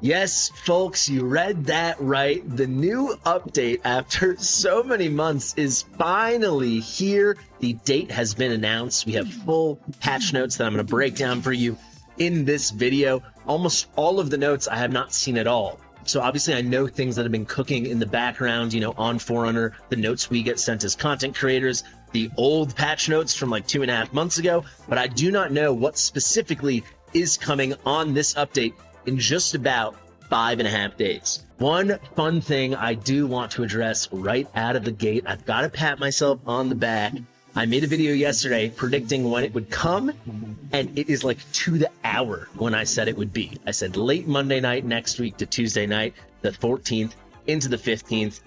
Yes, folks, you read that right. The new update after so many months is finally here. The date has been announced. We have full patch notes that I'm going to break down for you in this video. Almost all of the notes I have not seen at all. So obviously I know things that have been cooking in the background, on Forerunner, the notes we get sent as content creators, the old patch notes from like 2.5 months ago, but I do not know what specifically is coming on this update in just about 5.5 days. One fun thing I do want to address right out of the gate, I've got to pat myself on the back. I made a video yesterday predicting when it would come, and it is like to the hour when I said it would be. I said late Monday night next week to Tuesday night, the 14th into the 15th.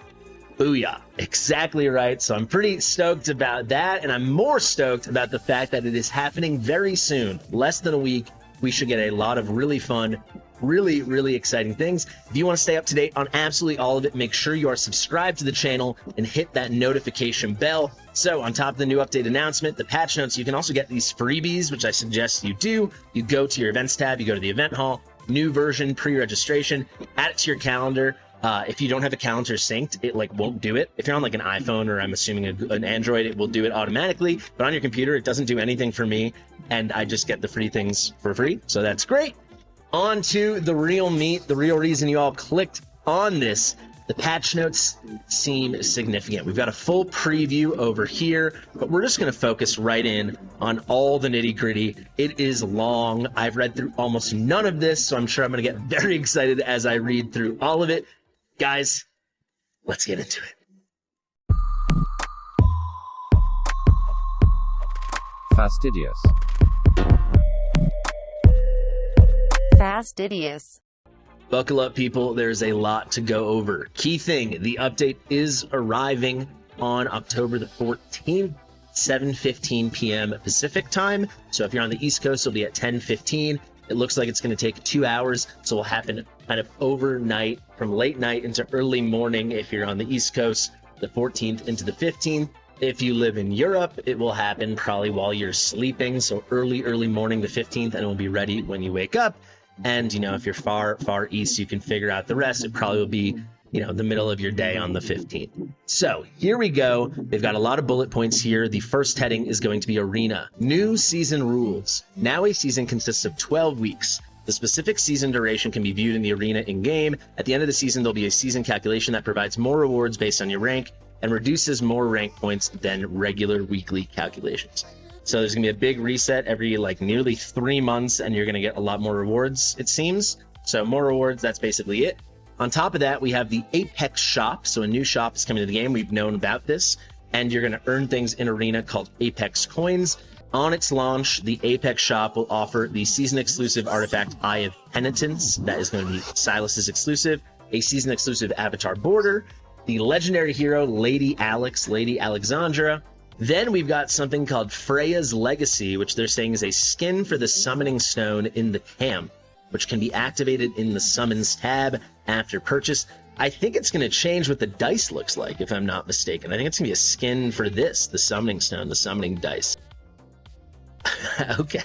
Booyah. Exactly right. So I'm pretty stoked about that, and I'm more stoked about the fact that it is happening very soon. Less than a week. We should get a lot of really fun, really exciting things. If you want to stay up to date on absolutely all of it, make sure you are subscribed to the channel and hit that notification bell. So on top of the new update announcement, the patch notes, you can also get these freebies, which I suggest you do. You go to your events tab, you go to the event hall, new version, pre-registration, add it to your calendar. If you don't have a calendar synced, it won't do it. If you're on an iPhone, or I'm assuming an Android, it will do it automatically. But on your computer, it doesn't do anything for me, and I just get the free things for free. So that's great. On to the real meat, the real reason you all clicked on this. The patch notes seem significant. We've got a full preview over here, but we're just going to focus right in on all the nitty-gritty. It is long. I've read through almost none of this, so I'm sure I'm going to get very excited as I read through all of it. Guys, let's get into it. Fastidious. Fastidious. Buckle up, people. There's a lot to go over. Key thing, the update is arriving on October the 14th, 7:15 p.m. Pacific time. So if you're on the East Coast, it'll be at 10:15. It looks like it's going to take 2 hours, so it'll happen kind of overnight, from late night into early morning if you're on the East Coast, the 14th into the 15th. If you live in Europe, it will happen probably while you're sleeping, so early morning the 15th, and it will be ready when you wake up. And, if you're far east, you can figure out the rest. It probably will be, the middle of your day on the 15th. So here we go. They've got a lot of bullet points here. The first heading is going to be Arena. New season rules. Now a season consists of 12 weeks. The specific season duration can be viewed in the arena in-game. At the end of the season, there'll be a season calculation that provides more rewards based on your rank and reduces more rank points than regular weekly calculations. So there's going to be a big reset every nearly 3 months, and you're going to get a lot more rewards, it seems. So more rewards, that's basically it. On top of that, we have the Apex shop. So a new shop is coming to the game. We've known about this, and you're going to earn things in Arena called Apex coins. On its launch, the Apex shop will offer the season-exclusive artifact Eye of Penitence. That is going to be Silas's exclusive, a season-exclusive avatar border, the legendary hero Lady Alexandra. Then we've got something called Freya's Legacy, which they're saying is a skin for the summoning stone in the camp, which can be activated in the summons tab after purchase. I think it's going to change what the dice looks like, if I'm not mistaken. I think it's going to be a skin for this, the summoning stone, the summoning dice. Okay,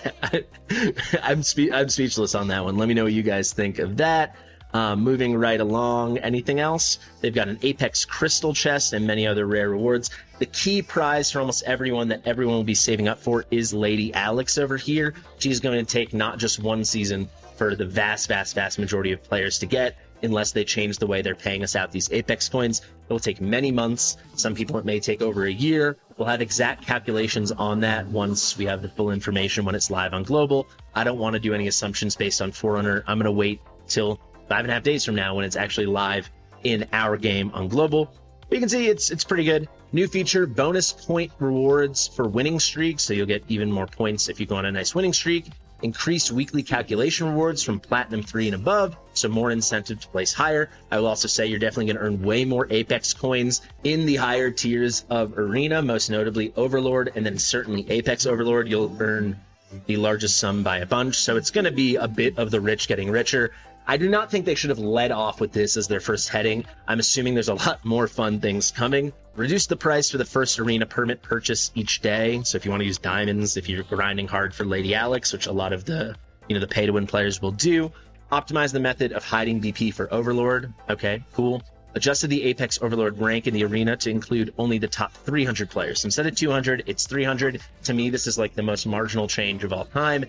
I'm speechless on that one. Let me know what you guys think of that. Moving right along, anything else? They've got an Apex crystal chest and many other rare rewards. The key prize for almost everyone that everyone will be saving up for is Lady Alex over here. She's going to take not just one season for the vast majority of players to get, unless they change the way they're paying us out these Apex coins. It will take many months. Some people it may take over a year. We'll have exact calculations on that once we have the full information when it's live on Global. I don't want to do any assumptions based on Forerunner. I'm going to wait till 5.5 days from now when it's actually live in our game on Global. But you can see it's pretty good. New feature, bonus point rewards for winning streaks. So you'll get even more points if you go on a nice winning streak. Increased weekly calculation rewards from Platinum 3 and above, so more incentive to place higher. I will also say you're definitely going to earn way more Apex coins in the higher tiers of Arena, most notably Overlord, and then certainly Apex Overlord. You'll earn the largest sum by a bunch, so it's going to be a bit of the rich getting richer. I do not think they should have led off with this as their first heading. I'm assuming there's a lot more fun things coming. Reduce the price for the first arena permit purchase each day. So if you want to use diamonds, if you're grinding hard for Lady Alex, which a lot of the, the pay to win players will do, Optimize the method of hiding BP for Overlord. Okay, cool. Adjusted the Apex Overlord rank in the arena to include only the top 300 players. So instead of 200, it's 300. To me, this is like the most marginal change of all time.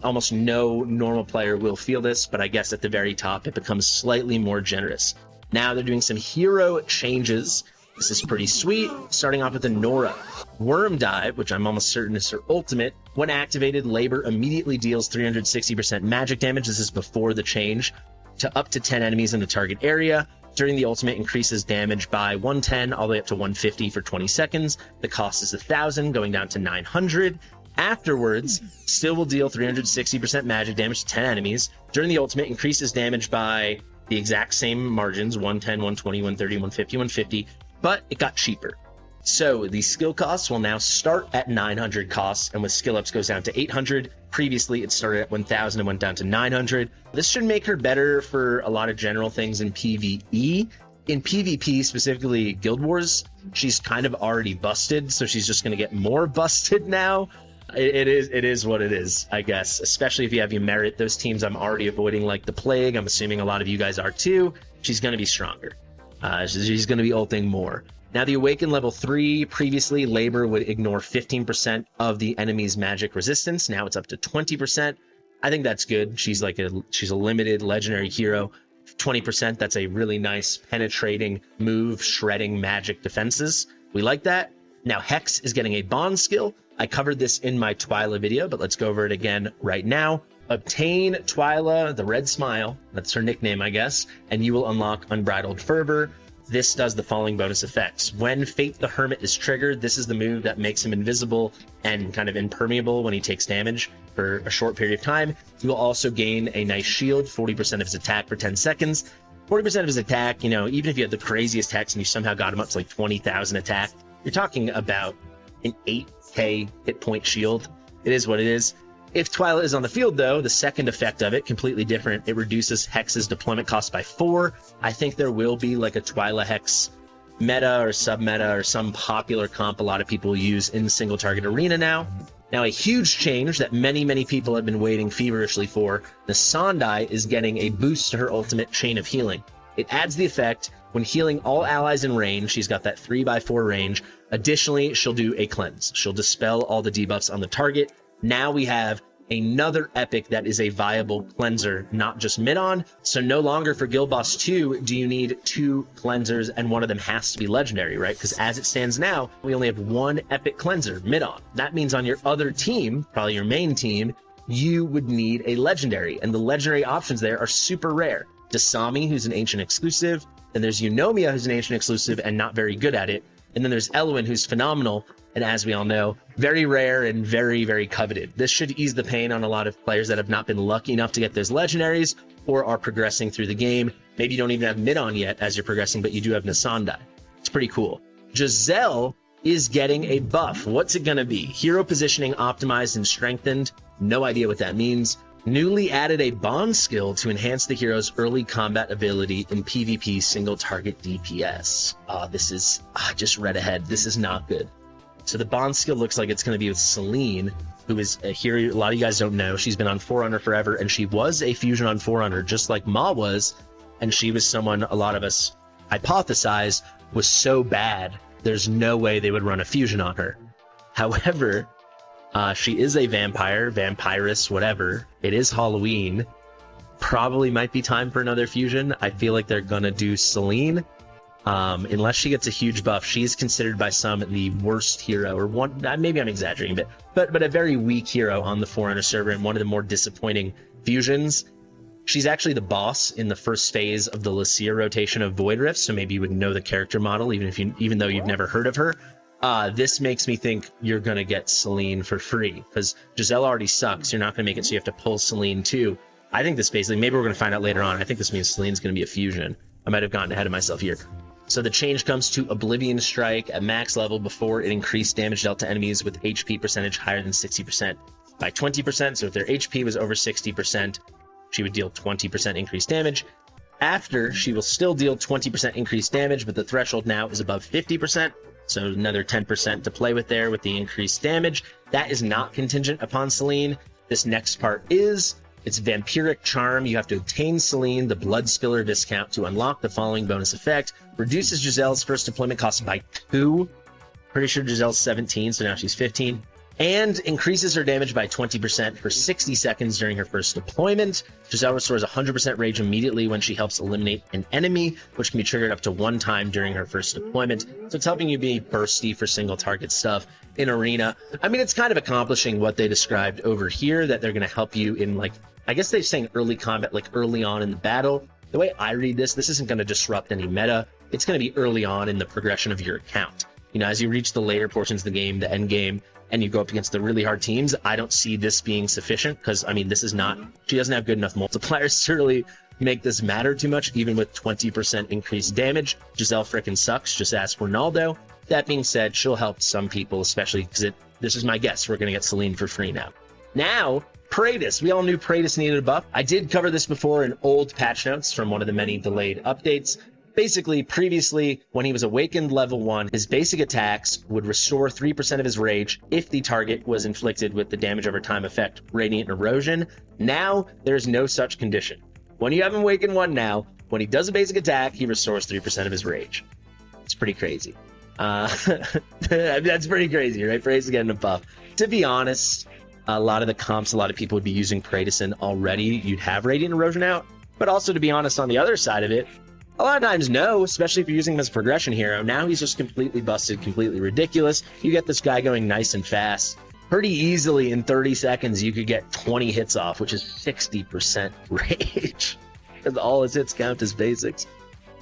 Almost no normal player will feel this, but I guess at the very top, it becomes slightly more generous. Now they're doing some hero changes. This is pretty sweet. Starting off with the Nora. Worm Dive, which I'm almost certain is her ultimate. When activated, Labor immediately deals 360% magic damage. This is before the change, to up to 10 enemies in the target area. During the ultimate, increases damage by 110 all the way up to 150 for 20 seconds. The cost is 1,000, going down to 900. Afterwards, still will deal 360% magic damage to 10 enemies. During the ultimate, increases damage by the exact same margins, 110, 120, 130, 150, 150, but it got cheaper. So the skill costs will now start at 900 costs, and with skill ups goes down to 800. Previously, it started at 1,000 and went down to 900. This should make her better for a lot of general things in PvE. In PvP, specifically Guild Wars, she's kind of already busted, so she's just going to get more busted now. It is what it is, I guess, especially if you have your merit. Those teams I'm already avoiding like the plague. I'm assuming a lot of you guys are too. She's going to be stronger. She's going to be ulting more. Now, the Awaken level 3, previously, Labor would ignore 15% of the enemy's magic resistance. Now it's up to 20%. I think that's good. She's a limited legendary hero. 20%, that's a really nice penetrating move, shredding magic defenses. We like that. Now, Hex is getting a bond skill. I covered this in my Twyla video, but let's go over it again right now. Obtain Twyla, the Red Smile, that's her nickname, I guess, and you will unlock Unbridled Fervor. This does the following bonus effects. When Fate the Hermit is triggered, this is the move that makes him invisible and kind of impermeable when he takes damage for a short period of time. You will also gain a nice shield, 40% of his attack for 10 seconds. 40% of his attack, even if you had the craziest Hex and you somehow got him up to like 20,000 attack, you're talking about an 8k hit point shield. It is what it is. If Twyla is on the field, though, the second effect of it, completely different. It reduces Hex's deployment cost by 4. I think there will be like a Twyla Hex meta or sub-meta or some popular comp a lot of people use in the single target arena now. Now, a huge change that many, many people have been waiting feverishly for, the Sandai is getting a boost to her ultimate Chain of Healing. It adds the effect when healing all allies in range. She's got that 3x4 range. Additionally, she'll do a cleanse. She'll dispel all the debuffs on the target. Now we have another epic that is a viable cleanser, not just mid-on. So no longer for Guild Boss 2 do you need 2 cleansers and one of them has to be legendary, right? Because as it stands now, we only have 1 epic cleanser mid-on. That means on your other team, probably your main team, you would need a legendary, and the legendary options there are super rare. Dasami, who's an ancient exclusive, then there's Eunomia, who's an ancient exclusive and not very good at it, and then there's Elwyn, who's phenomenal, and as we all know, very rare and very, very coveted. This should ease the pain on a lot of players that have not been lucky enough to get those legendaries or are progressing through the game. Maybe you don't even have mid-on yet as you're progressing, but you do have Nasandai. It's pretty cool. Giselle is getting a buff. What's it going to be? Hero positioning optimized and strengthened. No idea what that means. Newly added a bond skill to enhance the hero's early combat ability in PvP single target DPS. I just read ahead. This is not good. So the bond skill looks like it's going to be with Celine, who is a hero a lot of you guys don't know. She's been on Forerunner forever, and she was a fusion on Forerunner, just like Ma was, and she was someone a lot of us hypothesized was so bad, there's no way they would run a fusion on her. However, she is a vampire, vampiress, whatever. It is Halloween. Probably might be time for another fusion. I feel like they're going to do Celine. Unless she gets a huge buff, she's considered by some the worst hero, or one, maybe I'm exaggerating a bit, but a very weak hero on the Forerunner server and one of the more disappointing fusions. She's actually the boss in the first phase of the Lucia rotation of Void Rift, so maybe you would know the character model even though you've never heard of her. This makes me think you're gonna get Celine for free, because Giselle already sucks. You're not gonna make it so you have to pull Celine too. I think this basically, maybe we're gonna find out later on, I think this means Celine's gonna be a fusion. I might have gotten ahead of myself here. So the change comes to Oblivion Strike at max level. Before, it increased damage dealt to enemies with HP percentage higher than 60% by 20%. So if their HP was over 60%, she would deal 20% increased damage. After, she will still deal 20% increased damage, but the threshold now is above 50%. So another 10% to play with there with the increased damage. That is not contingent upon Celine. This next part is. It's Vampiric Charm. You have to obtain Celine, the Blood Spiller discount, to unlock the following bonus effect. Reduces Giselle's first deployment cost by 2. Pretty sure Giselle's 17, so now she's 15. And increases her damage by 20% for 60 seconds during her first deployment. Giselle restores 100% rage immediately when she helps eliminate an enemy, which can be triggered up to 1 time during her first deployment. So it's helping you be bursty for single target stuff in Arena. I mean, it's kind of accomplishing what they described over here, that they're going to help you in, like, I guess they're saying early combat, like early on in the battle. The way I read this isn't going to disrupt any meta. It's going to be early on in the progression of your account. You know, as you reach the later portions of the game, the end game, and you go up against the really hard teams, I don't see this being sufficient because, I mean, this is not, she doesn't have good enough multipliers to really make this matter too much, even with 20% increased damage. Giselle frickin' sucks, just ask Ronaldo. That being said, she'll help some people, especially because this is my guess, we're going to get Celine for free now. Now, Praetus. We all knew Praetus needed a buff. I did cover this before in old patch notes from one of the many delayed updates. Basically, previously, when he was awakened level 1, his basic attacks would restore 3% of his rage if the target was inflicted with the damage over time effect, Radiant Erosion. Now, there's no such condition. When you have him awakened 1 now, when he does a basic attack, he restores 3% of his rage. It's pretty crazy. That's pretty crazy, right? Praetus is getting a buff. To be honest, a lot of the comps, a lot of people would be using Praetus in already. You'd have Radiant Erosion out. But also, to be honest, on the other side of it, a lot of times no, especially if you're using him as a progression hero. Now he's just completely busted, completely ridiculous. You get this guy going nice and fast. Pretty easily in 30 seconds, you could get 20 hits off, which is 60% rage. Because all his hits count as basics.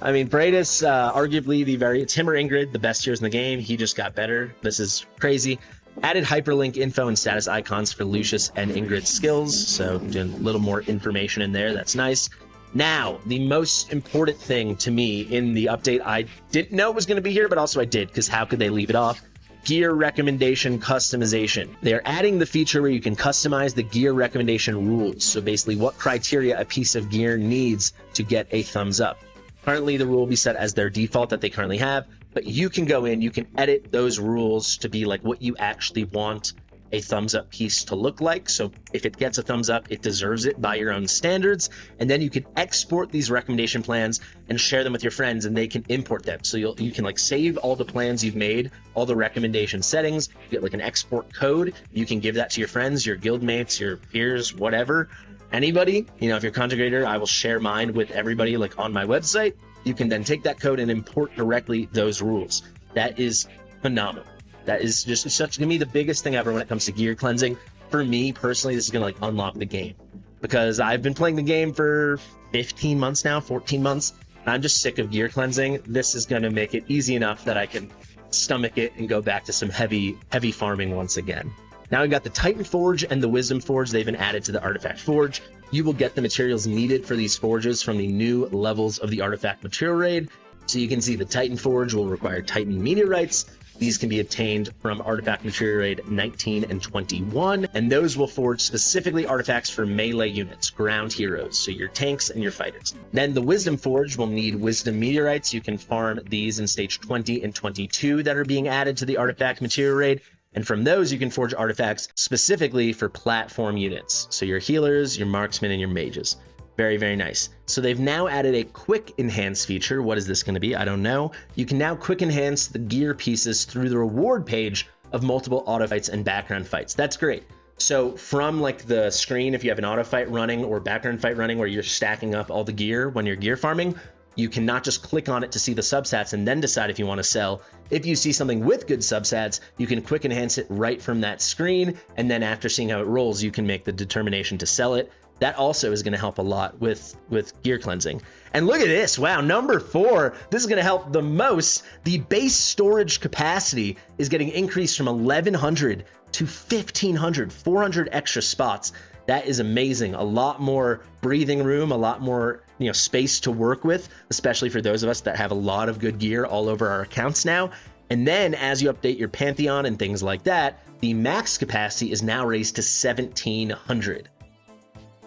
I mean, Praetus, arguably Timur Ingrid, the best heroes in the game. He just got better. This is crazy. Added hyperlink info and status icons for Lucius and Ingrid's skills. So a little more information in there. That's nice. Now, the most important thing to me in the update, I didn't know it was going to be here, but also I did, because how could they leave it off? Gear recommendation customization. They're adding the feature where you can customize the gear recommendation rules. So basically what criteria a piece of gear needs to get a thumbs up. Currently, the rule will be set as their default that they currently have, but you can go in, you can edit those rules to be like what you actually want a thumbs up piece to look like. So if it gets a thumbs up, it deserves it by your own standards. And then you can export these recommendation plans and share them with your friends, and they can import them. So you can like save all the plans you've made, all the recommendation settings, you get like an export code. You can give that to your friends, your guild mates, your peers, whatever, anybody. You know, if you're a content creator, I will share mine with everybody like on my website. You can then take that code and import directly those rules. That is phenomenal. That is just such to me the biggest thing ever when it comes to gear cleansing. For me personally, this is gonna like unlock the game, because I've been playing the game for 15 months now, 14 months. And I'm just sick of gear cleansing. This is gonna make it easy enough that I can stomach it and go back to some heavy farming once again. Now we've got the Titan Forge and the Wisdom Forge. They've been added to the Artifact Forge. You will get the materials needed for these forges from the new levels of the Artifact Material Raid. So you can see the Titan Forge will require Titan Meteorites. These can be obtained from Artifact Material Raid 19 and 21, and those will forge specifically artifacts for melee units, ground heroes, so your tanks and your fighters. Then the Wisdom Forge will need Wisdom Meteorites. You can farm these in stage 20 and 22 that are being added to the Artifact Material Raid, and from those you can forge artifacts specifically for platform units, so your healers, your marksmen, and your mages. Very, very nice. So they've now added a quick enhance feature. What is this going to be? I don't know. You can now quick enhance the gear pieces through the reward page of multiple auto fights and background fights. That's great. So from like the screen, if you have an auto fight running or background fight running where you're stacking up all the gear when you're gear farming, you can not just click on it to see the substats and then decide if you want to sell. If you see something with good substats, you can quick enhance it right from that screen. And then after seeing how it rolls, you can make the determination to sell it. That also is going to help a lot with gear cleansing. And look at this. Wow, number 4. This is going to help the most. The base storage capacity is getting increased from 1,100 to 1,500, 400 extra spots. That is amazing. A lot more breathing room, a lot more space to work with, especially for those of us that have a lot of good gear all over our accounts now. And then as you update your Pantheon and things like that, the max capacity is now raised to 1,700.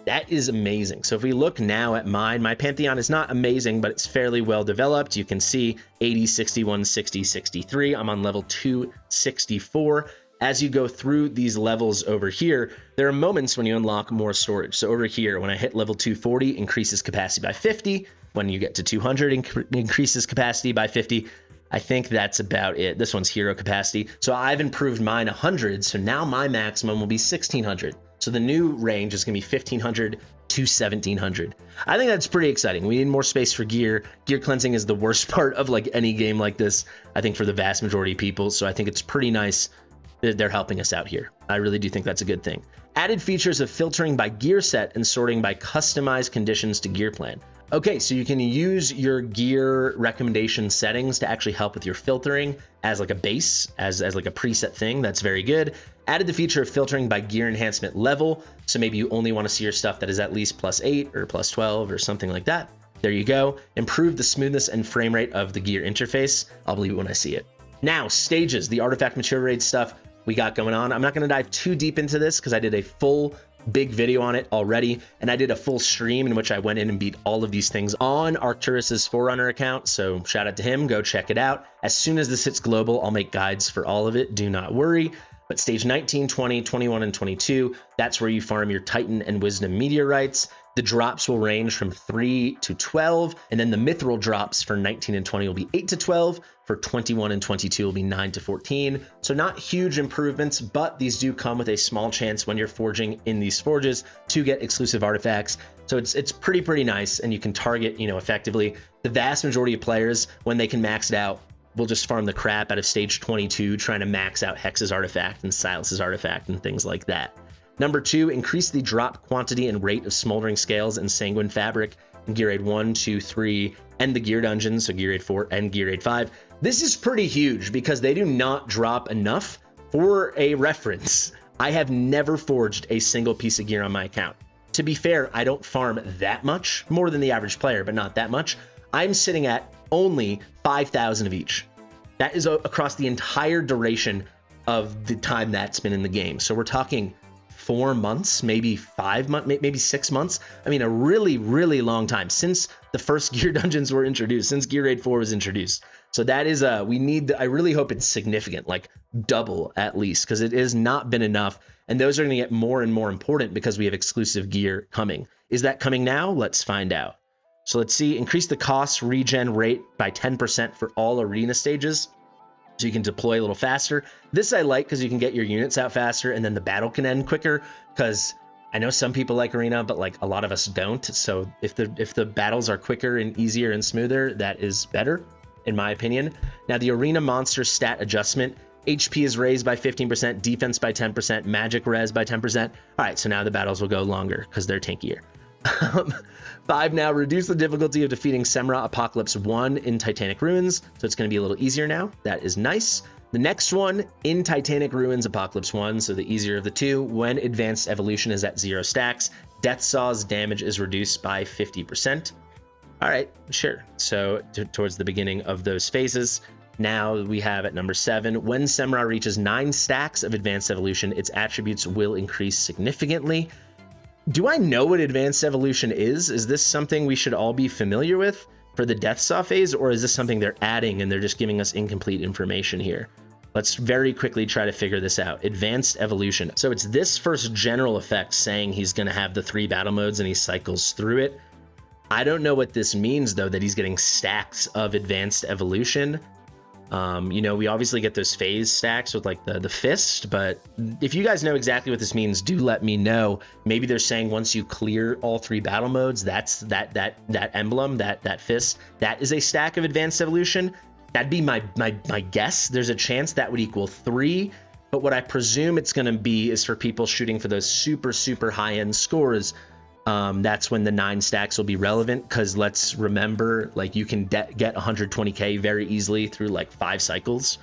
That is amazing. So if we look now at my Pantheon is not amazing, but it's fairly well developed. You can see 80, 61, 60, 63. I'm on level 264. as you go through these levels over here, there are moments when you unlock more storage. So over here, when I hit level 240, increases capacity by 50. When you get to 200, increases capacity by 50. I think that's about it. This one's hero capacity. So I've improved mine 100. So now my maximum will be 1600. So the new range is going to be 1500 to 1700. I think that's pretty exciting. We need more space for gear. Gear cleansing is the worst part of like any game like this, I think, for the vast majority of people. So I think it's pretty nice that they're helping us out here. I really do think that's a good thing. Added features of filtering by gear set and sorting by customized conditions to gear plan. Okay, so you can use your gear recommendation settings to actually help with your filtering as like a base, as like a preset thing. That's very good. Added the feature of filtering by gear enhancement level. So maybe you only want to see your stuff that is at least +8 or +12 or something like that. There you go. Improve the smoothness and frame rate of the gear interface. I'll believe it when I see it. Now, stages, the artifact maturity rate stuff we got going on. I'm not going to dive too deep into this because I did a full big video on it already, and I did a full stream in which I went in and beat all of these things on Arcturus's Forerunner account, so shout out to him, go check it out. As soon as this hits global, I'll make guides for all of it, do not worry. But stage 19, 20, 21, and 22, that's where you farm your Titan and Wisdom meteorites. The drops will range from 3 to 12, and then the mithril drops for 19 and 20 will be 8 to 12. For 21 and 22 will be 9 to 14. So not huge improvements, but these do come with a small chance when you're forging in these forges to get exclusive artifacts. So it's pretty nice, and you can target, effectively. The vast majority of players, when they can max it out, will just farm the crap out of stage 22, trying to max out Hex's artifact and Silas's artifact and things like that. Number 2, increase the drop quantity and rate of smoldering scales and sanguine fabric in Gear Aid 1, 2, 3, and the gear dungeons, so Gear Aid 4 and Gear Aid 5. This is pretty huge because they do not drop enough. For a reference, I have never forged a single piece of gear on my account. To be fair, I don't farm that much, more than the average player, but not that much. I'm sitting at only 5,000 of each. That is across the entire duration of the time that's been in the game. So we're talking 4 months, maybe 5 months, maybe 6 months. I mean, a really long time since the first gear dungeons were introduced, since Gear Aid 4 was introduced. So that is I really hope it's significant, like double at least, because it has not been enough. And those are going to get more and more important because we have exclusive gear coming. Is that coming now? Let's find out. So let's see, increase the cost regen rate by 10% for all arena stages. So you can deploy a little faster. This I like because you can get your units out faster and then the battle can end quicker, because I know some people like arena, but like a lot of us don't. So if the battles are quicker and easier and smoother, that is better, in my opinion. Now the arena monster stat adjustment, HP is raised by 15%, defense by 10%, magic res by 10%. All right, so now the battles will go longer because they're tankier. 5 now, reduce the difficulty of defeating Semra Apocalypse 1 in Titanic Ruins. So it's going to be a little easier now. That is nice. The next one, in Titanic Ruins Apocalypse 1, so the easier of the two, when advanced evolution is at 0 stacks, Death Saw's damage is reduced by 50%. All right, sure. So towards the beginning of those phases. Now we have at number 7, when Semra reaches 9 stacks of advanced evolution, its attributes will increase significantly. Do I know what advanced evolution is? Is this something we should all be familiar with for the Death Saw phase, or is this something they're adding and they're just giving us incomplete information here? Let's very quickly try to figure this out. Advanced evolution. So it's this first general effect saying he's going to have the 3 battle modes and he cycles through it. I don't know what this means, though, that he's getting stacks of advanced evolution. We obviously get those phase stacks with like the fist, but if you guys know exactly what this means, do let me know. Maybe they're saying once you clear all 3 battle modes, that's that emblem, that fist, that is a stack of advanced evolution. That'd be my guess. There's a chance that would equal 3, but what I presume it's going to be is for people shooting for those super high-end scores. That's when the 9 stacks will be relevant, because let's remember, like, you can get 120k very easily through like 5 cycles.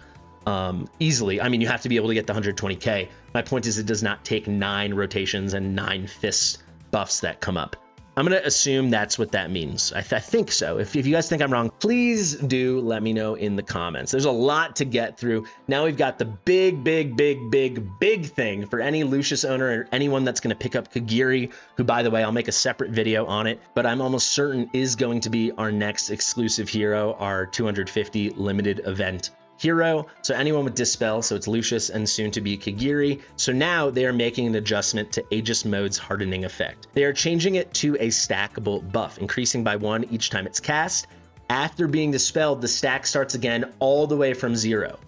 Easily. I mean, you have to be able to get the 120k. My point is, it does not take 9 rotations and 9 fist buffs that come up. I'm going to assume that's what that means. I think so. If you guys think I'm wrong, please do let me know in the comments. There's a lot to get through. Now we've got the big thing for any Lucius owner or anyone that's going to pick up Kagiri, who, by the way, I'll make a separate video on it, but I'm almost certain is going to be our next exclusive hero, our 250 limited event hero. So anyone with Dispel, so it's Lucius and soon to be Kagiri. So now they are making an adjustment to Aegis Mode's hardening effect. They are changing it to a stackable buff, increasing by 1 each time it's cast. After being dispelled, the stack starts again all the way from 0.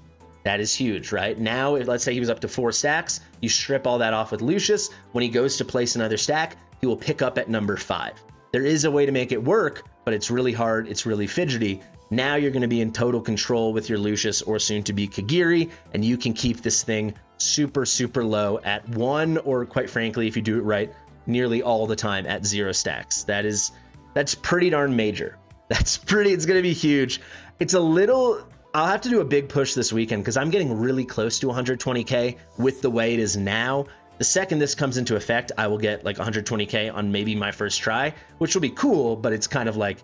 That is huge, right? Now, if let's say he was up to 4 stacks, you strip all that off with Lucius. When he goes to place another stack, he will pick up at number 5. There is a way to make it work, but it's really hard. It's really fidgety. Now you're going to be in total control with your Lucius or soon to be Kagiri, and you can keep this thing super, super low at 1, or quite frankly, if you do it right, nearly all the time at 0 stacks. That's pretty darn major. It's going to be huge. It's a little, I'll have to do a big push this weekend because I'm getting really close to 120K with the way it is now. The second this comes into effect, I will get like 120K on maybe my first try, which will be cool, but it's kind of like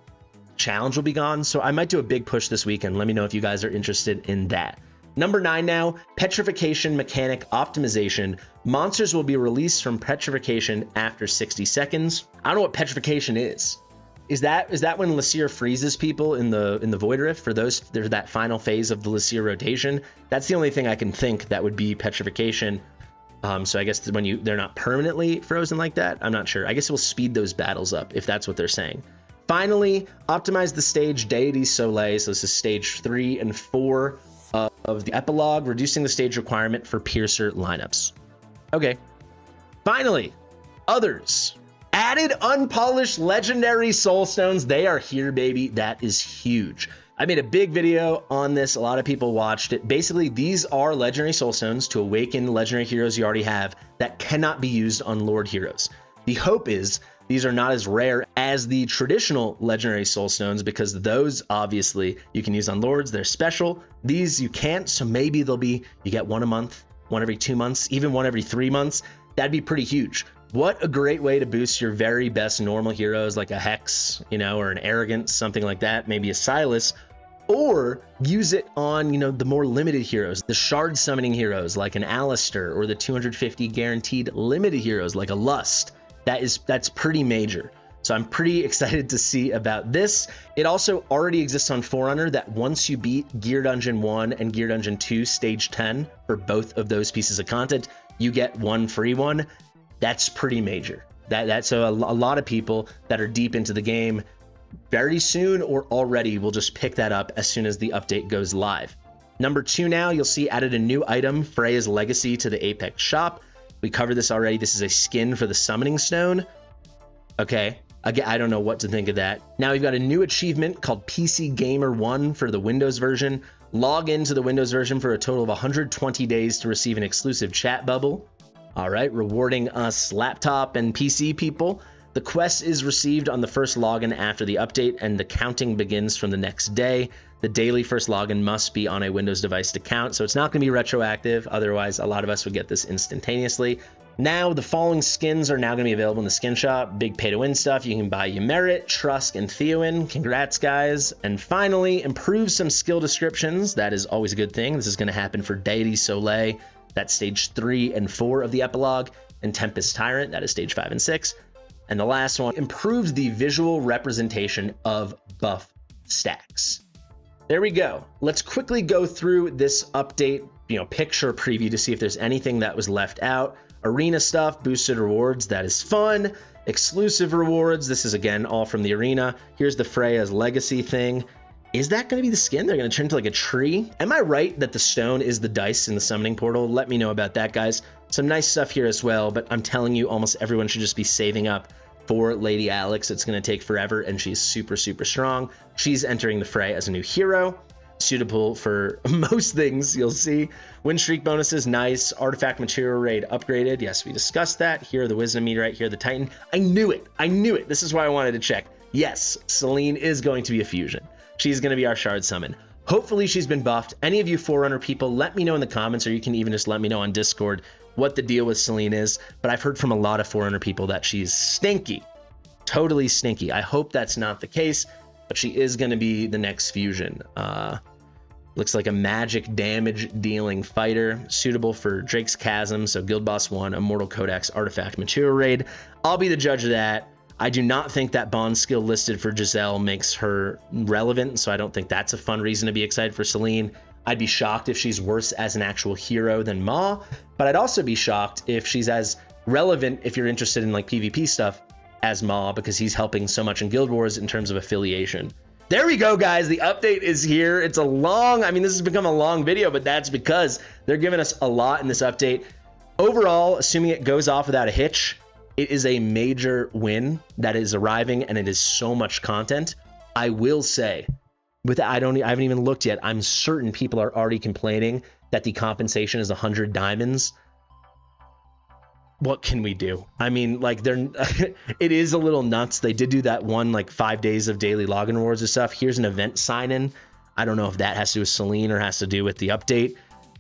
challenge will be gone. So I might do a big push this weekend. Let me know if you guys are interested in that. Number 9 now, Petrification Mechanic Optimization. Monsters will be released from Petrification after 60 seconds. I don't know what Petrification is. Is that when Lasir freezes people in the Void Rift? For those, there's that final phase of the Lasir rotation. That's the only thing I can think that would be Petrification. So I guess when they're not permanently frozen like that, I'm not sure. I guess it will speed those battles up if that's what they're saying. Finally, optimize the stage Deity Soleil. So this is stage 3 and 4 of the epilogue, reducing the stage requirement for Piercer lineups. Okay. Finally, others. Added unpolished legendary Soulstones. They are here, baby. That is huge. I made a big video on this. A lot of people watched it. Basically, these are legendary Soulstones to awaken legendary heroes you already have that cannot be used on Lord heroes. The hope is these are not as rare as the traditional legendary Soulstones because those obviously you can use on Lords. They're special. These you can't. So maybe they'll be, you get 1 a month, 1 every 2 months, even 1 every 3 months. That'd be pretty huge. What a great way to boost your very best normal heroes like a Hex, or an Arrogance, something like that, maybe a Silas, or use it on, the more limited heroes, the shard summoning heroes like an Alistair, or the 250 guaranteed limited heroes like a Lust. That's pretty major. So I'm pretty excited to see about this. It also already exists on Forerunner that once you beat Gear Dungeon 1 and Gear Dungeon 2 stage 10 for both of those pieces of content, you get 1 free one. That's pretty major. So a lot of people that are deep into the game very soon or already will just pick that up as soon as the update goes live. Number 2 now, you'll see added a new item, Freya's Legacy, to the Apex shop. We covered this already. This is a skin for the Summoning Stone. Okay, again, I don't know what to think of that. Now we've got a new achievement called PC Gamer 1 for the Windows version. Log into the Windows version for a total of 120 days to receive an exclusive chat bubble. All right, rewarding us laptop and PC people. The quest is received on the first login after the update, and the counting begins from the next day. The daily first login must be on a Windows device to count, so it's not going to be retroactive. Otherwise, a lot of us would get this instantaneously. Now, the following skins are now going to be available in the skin shop. Big pay-to-win stuff. You can buy Ymerit, Trusk, and Theowen. Congrats, guys. And finally, improve some skill descriptions. That is always a good thing. This is going to happen for Deity Soleil. That's stage 3 and 4 of the epilogue, and Tempest Tyrant, that is stage 5 and 6. And the last one, improves the visual representation of buff stacks. There we go. Let's quickly go through this update, picture preview to see if there's anything that was left out. Arena stuff, boosted rewards, that is fun. Exclusive rewards, this is again all from the arena. Here's the Freya's Legacy thing. Is that going to be the skin? They're going to turn into like a tree? Am I right that the stone is the dice in the summoning portal? Let me know about that, guys. Some nice stuff here as well, but I'm telling you, almost everyone should just be saving up for Lady Alex. It's going to take forever, and she's super, super strong. She's entering the fray as a new hero, suitable for most things, you'll see. Win streak bonuses, nice. Artifact material raid upgraded. Yes, we discussed that. Here are the Wisdom Meteorite, here are the Titan. I knew it. This is why I wanted to check. Yes, Celine is going to be a fusion. She's going to be our shard summon. Hopefully she's been buffed. Any of you Forerunner people, let me know in the comments, or you can even just let me know on Discord what the deal with Celine is. But I've heard from a lot of Forerunner people that she's stinky, totally stinky. I hope that's not the case, but she is going to be the next fusion. Looks like a magic damage dealing fighter, suitable for Drake's Chasm, so Guild Boss 1, Immortal Codex, Artifact Material Raid. I'll be the judge of that. I do not think that bond skill listed for Giselle makes her relevant, so I don't think that's a fun reason to be excited for Celine. I'd be shocked if she's worse as an actual hero than Ma, but I'd also be shocked if she's as relevant, if you're interested in like PvP stuff, as Ma, because he's helping so much in Guild Wars in terms of affiliation. There we go, guys. The update is here. It's a long, I mean, this has become a long video, but that's because they're giving us a lot in this update. Overall, assuming it goes off without a hitch, it is a major win that is arriving, and it is so much content. I will say, I haven't even looked yet. I'm certain people are already complaining that the compensation is 100 diamonds. What can we do? I mean, like, it is a little nuts. They did do that one, like 5 days of daily login rewards and stuff. Here's an event sign-in. I don't know if that has to do with Celine or has to do with the update.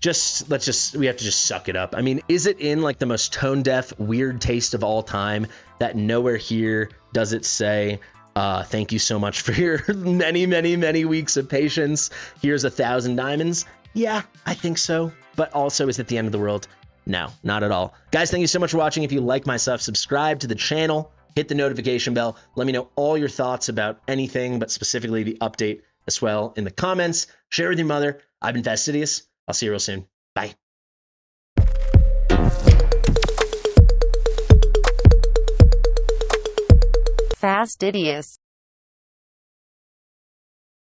We have to just suck it up. I mean, is it in like the most tone-deaf, weird taste of all time that nowhere here does it say, thank you so much for your many, many, many weeks of patience. Here's 1,000 diamonds. Yeah, I think so. But also, is it the end of the world? No, not at all. Guys, thank you so much for watching. If you like my stuff, subscribe to the channel, hit the notification bell. Let me know all your thoughts about anything, but specifically the update as well in the comments. Share with your mother. I've been Fastidious. I'll see you real soon. Bye. Fastidious.